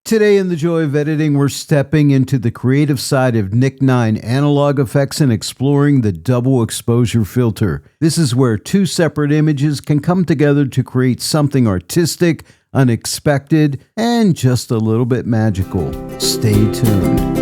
Today in the joy of editing, we're stepping into the creative side of Nik Analog Efex and exploring the double exposure filter. This is where two separate images can come together to create something artistic, unexpected, and just a little bit magical. Stay tuned.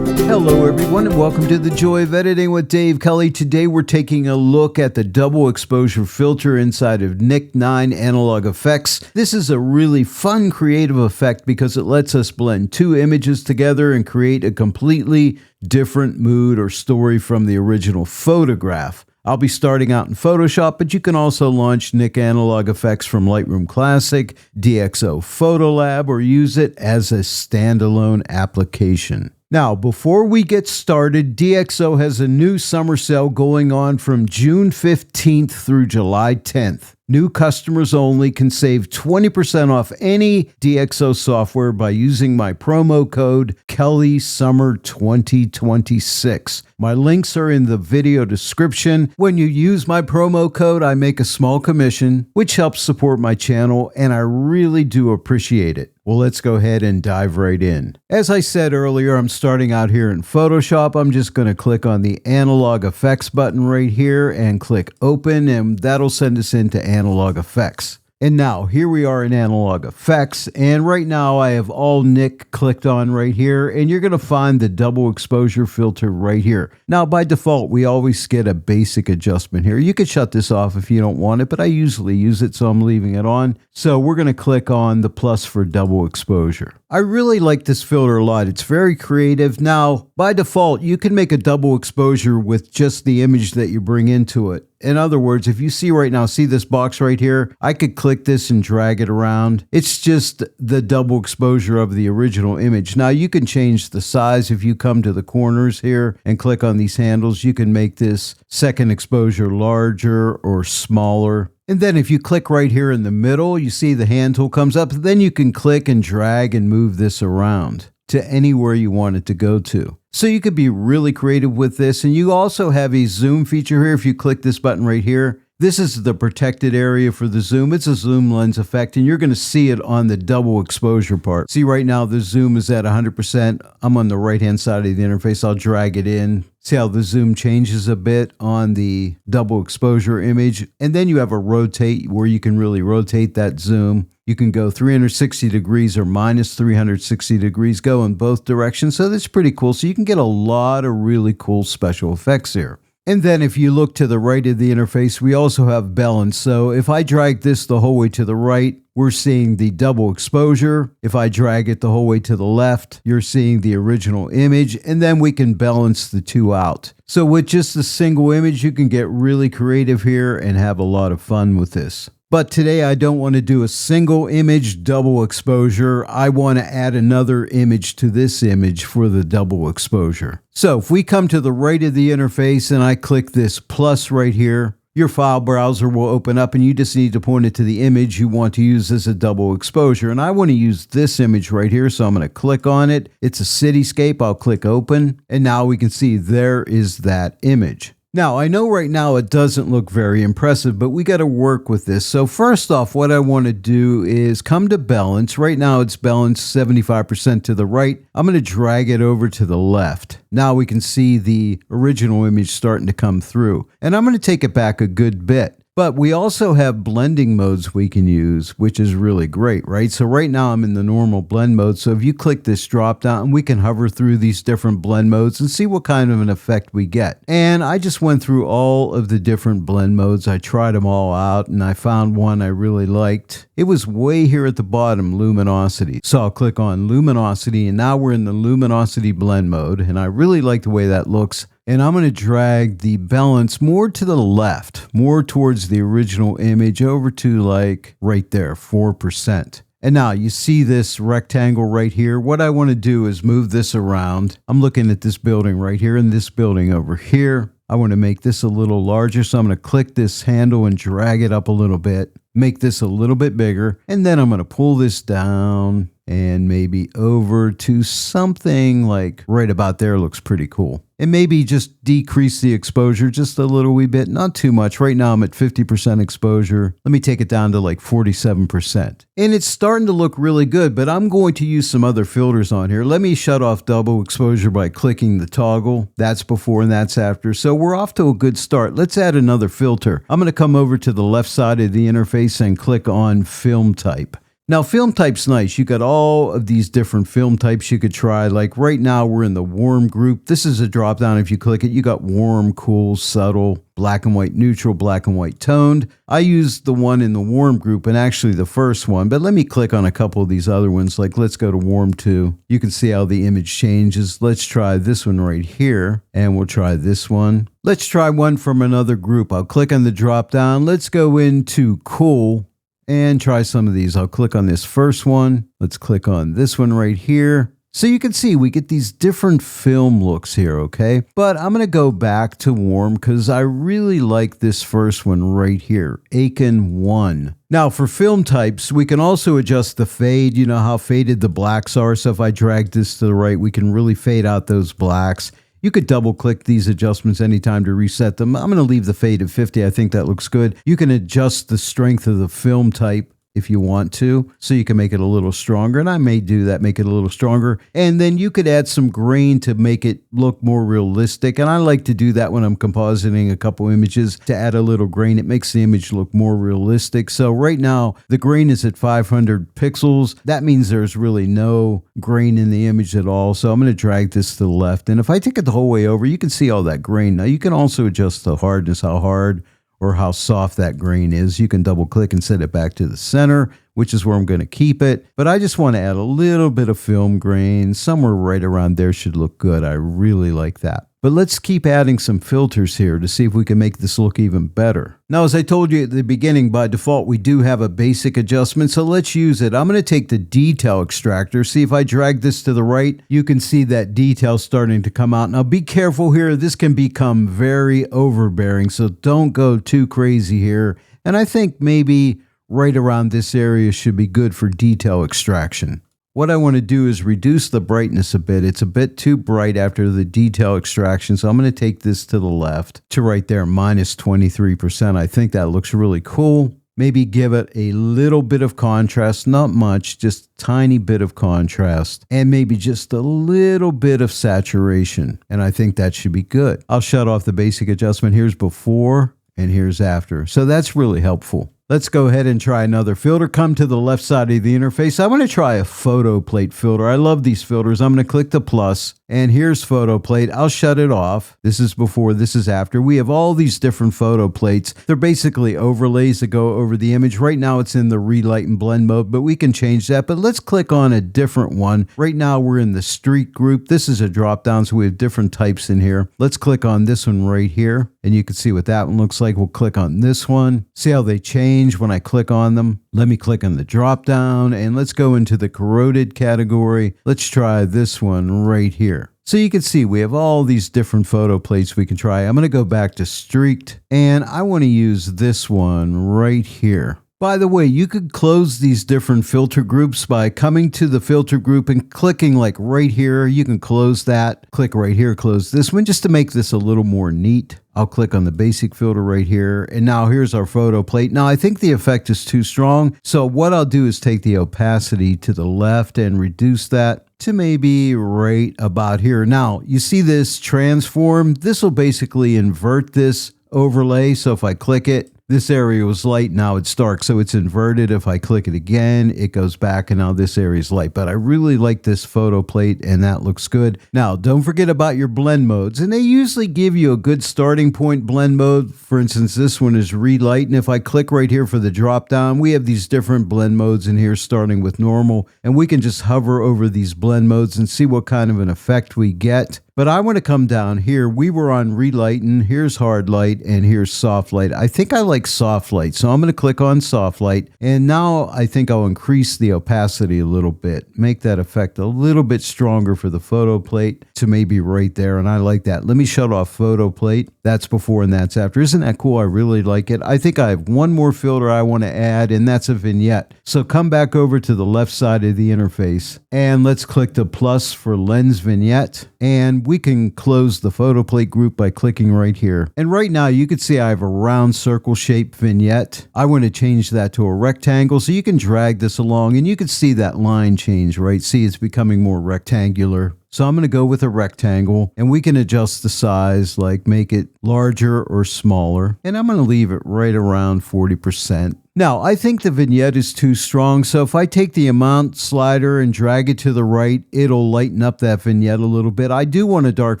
Hello everyone and welcome to the Joy of Editing with Dave Kelly. Today we're taking a look at the double exposure filter inside of Nik Analog Efex. This is a really fun creative effect because it lets us blend two images together and create a completely different mood or story from the original photograph. I'll be starting out in Photoshop, but you can also launch Nik Analog Efex from Lightroom Classic, DxO PhotoLab, or use it as a standalone application. Now, before we get started, DxO has a new summer sale going on from June 15th through July 10th. New customers only can save 20% off any DxO software by using my promo code KellySummer2026. My links are in the video description. When you use my promo code, I make a small commission, which helps support my channel, and I really do appreciate it. Well, let's go ahead and dive right in. As I said earlier, I'm starting out here in Photoshop. I'm just going to click on the Analog Efex button right here and click Open, and that'll send us into Analog Efex. And now, here we are in Analog Efex, and right now I have all Nik clicked on right here, and you're going to find the double exposure filter right here. Now, by default, we always get a basic adjustment here. You could shut this off if you don't want it, but I usually use it, so I'm leaving it on. So we're going to click on the plus for double exposure. I really like this filter a lot. It's very creative. Now, by default, you can make a double exposure with just the image that you bring into it. In other words, if you see right now, see this box right here? I could click this and drag it around. It's just the double exposure of the original image. Now you can change the size. If you come to the corners here and click on these handles, you can make this second exposure larger or smaller. And then if you click right here in the middle, you see the hand tool comes up. Then you can click and drag and move this around to anywhere you want it to go to. So you could be really creative with this. And you also have a zoom feature here. If you click this button right here, this is the protected area for the zoom. It's a zoom lens effect, and you're going to see it on the double exposure part. See right now the zoom is at 100%. I'm on the right-hand side of the interface. I'll drag it in. See how the zoom changes a bit on the double exposure image. And then you have a rotate where you can really rotate that zoom. You can go 360 degrees or minus 360 degrees, go in both directions. So that's pretty cool. So you can get a lot of really cool special effects here. And then if you look to the right of the interface, we also have balance. So if I drag this the whole way to the right, we're seeing the double exposure. If I drag it the whole way to the left, you're seeing the original image, and then we can balance the two out. So with just a single image, you can get really creative here and have a lot of fun with this. But today I don't want to do a single image double exposure. I want to add another image to this image for the double exposure. So if we come to the right of the interface and I click this plus right here, your file browser will open up and you just need to point it to the image you want to use as a double exposure. And I want to use this image right here, so I'm going to click on it. It's a cityscape. I'll click open, and now we can see there is that image. Now, I know right now it doesn't look very impressive, but we got to work with this. So first off, what I want to do is come to balance. Right now it's balanced 75% to the right. I'm going to drag it over to the left. Now we can see the original image starting to come through. And I'm going to take it back a good bit. But we also have blending modes we can use, which is really great, right? So right now I'm in the normal blend mode. So if you click this drop down, we can hover through these different blend modes and see what kind of an effect we get. And I just went through all of the different blend modes. I tried them all out and I found one I really liked. It was way here at the bottom, luminosity. So I'll click on luminosity, and now we're in the luminosity blend mode. And I really like the way that looks. And I'm going to drag the balance more to the left, more towards the original image, over to like right there, 4%. And now you see this rectangle right here. What I want to do is move this around. I'm looking at this building right here and this building over here. I want to make this a little larger, so I'm going to click this handle and drag it up a little bit, make this a little bit bigger, and then I'm going to pull this down and maybe over to something like right about there. Looks pretty cool. And maybe just decrease the exposure just a little wee bit, not too much. Right now I'm at 50% exposure. Let me take it down to like 47%. And it's starting to look really good, but I'm going to use some other filters on here. Let me shut off double exposure by clicking the toggle. That's before and that's after. So we're off to a good start. Let's add another filter. I'm going to come over to the left side of the interface and click on film type. Now, film type's nice. You got all of these different film types you could try. Like right now, we're in the warm group. This is a drop down. If you click it, you got warm, cool, subtle, black and white neutral, black and white toned. I used the one in the warm group and actually the first one, but let me click on a couple of these other ones. Like let's go to warm 2. You can see how the image changes. Let's try this one right here, and we'll try this one. Let's try one from another group. I'll click on the drop down. Let's go into cool and try some of these. I'll click on this first one. Let's click on this one right here. So you can see we get these different film looks here, okay? But I'm going to go back to warm because I really like this first one right here, Aiken 1. Now for film types, we can also adjust the fade. You know how faded the blacks are. So if I drag this to the right, we can really fade out those blacks. You could double click these adjustments anytime to reset them. I'm going to leave the fade at 50. I think that looks good. You can adjust the strength of the film type if you want to, so you can make it a little stronger. And I may do that, make it a little stronger. And then you could add some grain to make it look more realistic. And I like to do that when I'm compositing a couple images to add a little grain. It makes the image look more realistic. So right now, the grain is at 500 pixels. That means there's really no grain in the image at all. So I'm going to drag this to the left. And if I take it the whole way over, you can see all that grain. Now you can also adjust the hardness, how hard or how soft that grain is. You can double click and set it back to the center, which is where I'm going to keep it. But I just want to add a little bit of film grain. Somewhere right around there should look good. I really like that. But let's keep adding some filters here to see if we can make this look even better. Now, as I told you at the beginning, by default, we do have a basic adjustment, so let's use it. I'm going to take the detail extractor. See if I drag this to the right, you can see that detail starting to come out. Now, be careful here. This can become very overbearing, so don't go too crazy here. And I think maybe right around this area should be good for detail extraction. What I want to do is reduce the brightness a bit. It's a bit too bright after the detail extraction, so I'm going to take this to the left to right there, minus 23%. I think that looks really cool. Maybe give it a little bit of contrast, not much, just a tiny bit of contrast, and maybe just a little bit of saturation. And I think that should be good. I'll shut off the basic adjustment. Here's before and here's after. So that's really helpful. Let's go ahead and try another filter. Come to the left side of the interface. I want to try a photo plate filter. I love these filters. I'm going to click the plus, and here's photo plate. I'll shut it off. This is before, this is after. We have all these different photo plates. They're basically overlays that go over the image. Right now it's in the relight and blend mode, but we can change that. But let's click on a different one. Right now we're in the street group. This is a drop down, so we have different types in here. Let's click on this one right here, and you can see what that one looks like. We'll click on this one. See how they change when I click on them. Let me click on the drop down and let's go into the corroded category. Let's try this one right here. So you can see we have all these different photo plates we can try. I'm going to go back to streaked and I want to use this one right here. By the way, you could close these different filter groups by coming to the filter group and clicking like right here. You can close that. Click right here, close this one just to make this a little more neat. I'll click on the basic filter right here. And now here's our photo plate. Now I think the effect is too strong. So what I'll do is take the opacity to the left and reduce that to maybe right about here. Now you see this transform. This will basically invert this overlay. So if I click it, this area was light, now it's dark, so it's inverted. If I click it again, it goes back, and now this area is light. But I really like this photo plate, and that looks good. Now, don't forget about your blend modes, and they usually give you a good starting point blend mode. For instance, this one is relight, and if I click right here for the drop down, we have these different blend modes in here, starting with normal, and we can just hover over these blend modes and see what kind of an effect we get. But I want to come down here. We were on relighten. Here's hard light and here's soft light. I think I like soft light, so I'm going to click on soft light. And now I think I'll increase the opacity a little bit, make that effect a little bit stronger for the photo plate to maybe right there. And I like that. Let me shut off photo plate. That's before and that's after. Isn't that cool? I really like it. I think I have one more filter I want to add, and that's a vignette. So come back over to the left side of the interface and let's click the plus for lens vignette. And we can close the photo plate group by clicking right here. And right now you can see I have a round circle shaped vignette. I want to change that to a rectangle, so you can drag this along and you can see that line change, right? See, it's becoming more rectangular. So I'm going to go with a rectangle, and we can adjust the size, like make it larger or smaller. And I'm going to leave it right around 40%. Now, I think the vignette is too strong, so if I take the amount slider and drag it to the right, it'll lighten up that vignette a little bit. I do want a dark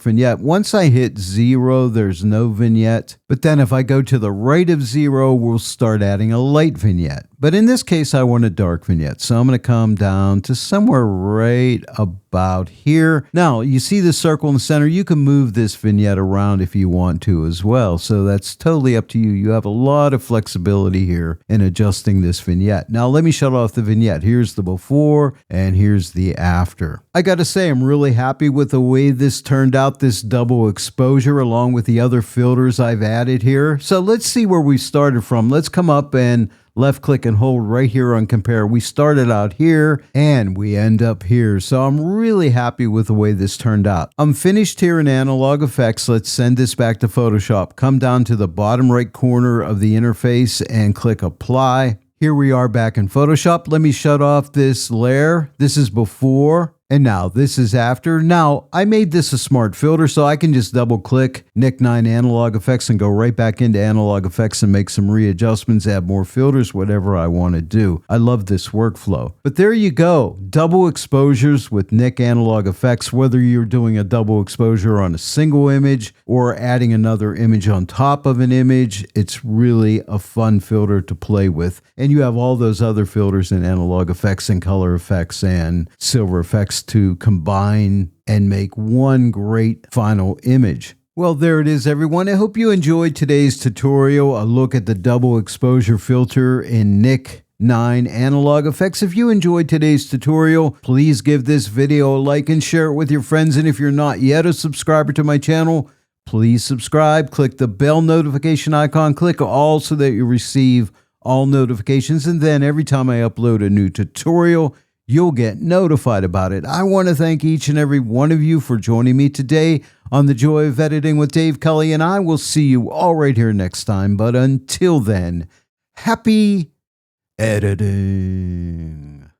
vignette. Once I hit 0, there's no vignette. But then if I go to the right of 0, we'll start adding a light vignette. But in this case, I want a dark vignette. So I'm going to come down to somewhere right about here. Now, you see the circle in the center. You can move this vignette around if you want to as well. So that's totally up to you. You have a lot of flexibility here in adjusting this vignette. Now, let me shut off the vignette. Here's the before and here's the after. I got to say, I'm really happy with the way this turned out, this double exposure, along with the other filters I've added here. So let's see where we started from. Let's come up and left click and hold right here on compare. We started out here and we end up here. So I'm really happy with the way this turned out. I'm finished here in Analog Efex. Let's send this back to Photoshop. Come down to the bottom right corner of the interface and click apply. Here we are back in Photoshop. Let me shut off this layer. This is before. And now this is after. Now I made this a smart filter, so I can just double click Nik Analog Efex and go right back into Analog Efex and make some readjustments, add more filters, whatever I want to do. I love this workflow. But there you go. Double exposures with Nik Analog Efex, whether you're doing a double exposure on a single image or adding another image on top of an image. It's really a fun filter to play with. And you have all those other filters in Analog Efex and Color Efex and Silver Efex to combine and make one great final image. Well, there it is, everyone. I hope you enjoyed today's tutorial, a look at the double exposure filter in Nik Analog Efex. If you enjoyed today's tutorial, please give this video a like and share it with your friends. And if you're not yet a subscriber to my channel, please subscribe. Click the bell notification icon. Click all so that you receive all notifications. And then every time I upload a new tutorial, you'll get notified about it. I want to thank each and every one of you for joining me today on The Joy of Editing with Dave Kelly, and I will see you all right here next time. But until then, happy editing.